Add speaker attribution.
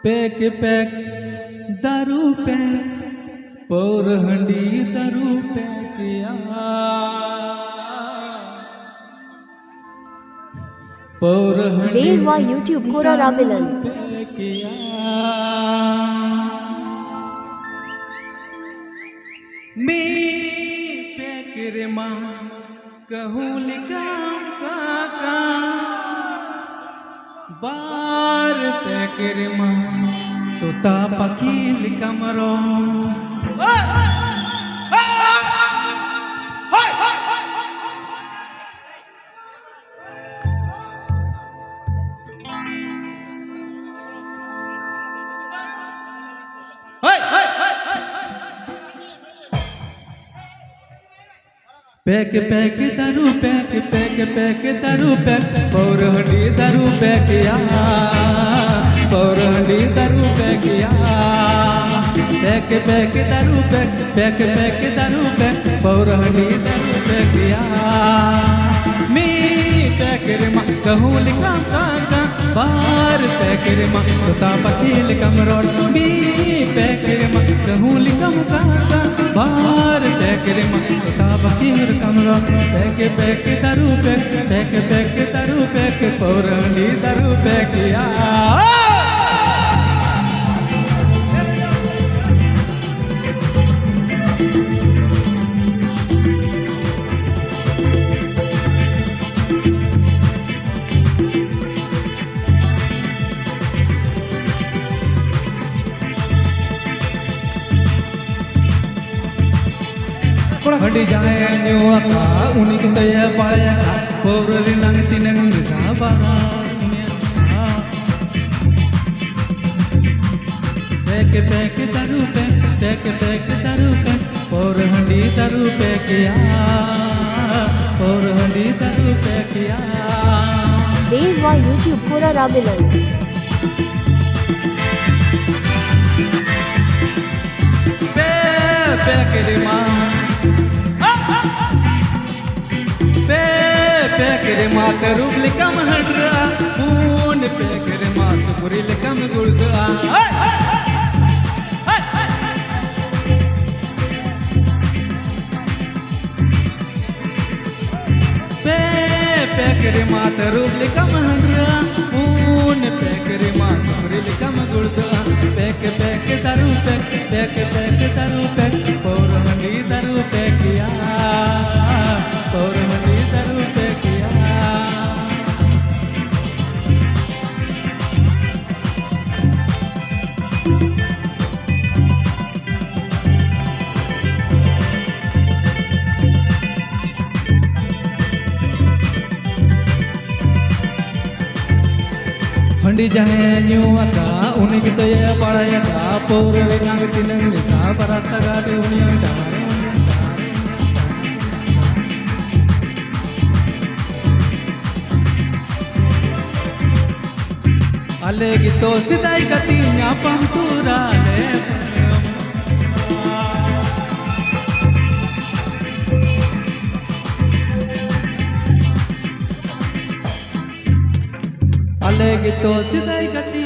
Speaker 1: Pack pack दारू pack पौर हंडी दारू पैकिया पौर हंडी
Speaker 2: Beerwa YouTube Kora Rabilan.
Speaker 1: पैकिया मी pack रे माँ कहूँ लिकाम काका बार पैक रे माँ तो तापकील कमरो पैक पैक दारू पैक पैक पैक दारू पैक पौर हंडी दारू पैकिया पौर हंडी दारू पैकिया पैक पैक दारू पैक पैक पैक दारू पैक पौर हंडी दारू पैकिया मी पैक रे माँ कहूँ लिखा काका बार पैक रे माँ तोता पकील कमरोड मी पैक रे माँ कहूँ लिखा काका बार पैक रे माँ तोता पकील कमरोड पैक पैक दारू पैक पैक पैक दारू पैक पौर हंडी दारू पैकिया हंडी जाए न्यू आता उन्हीं को तय पाया पौर रे नंग तिनंग साबा पैक पैक दारू पैक पैक पैक दारू पैक पौर हंडी दारू पैकिया पौर हंडी दारू पैकिया
Speaker 2: Beerwa YouTube Kora Rabilan.
Speaker 1: Pack रे माँ पैक रे माँ करूब लिकम हड्रा पून पैक रे माँ सुपुरी लिकम गुड़दा पैक रे माँ करूब लिकम हड्रा पून पैक रे माँ सुपुरी लिकम गुड़दा पैक पैक दारू पैक पैक पैक दारू पैक पौर हंडी दारू पैकिया पौर हंडी दारू पैकिया हंडी जाए न्यू आता उन्हीं की तो ये पढ़ाया था पौर रे नंग तिनंग साब रास्ता घाट उन्हीं डारे अलेगी तो सिदाई कतिया पंतुरा ले अलेगी तो सिदाई कतिया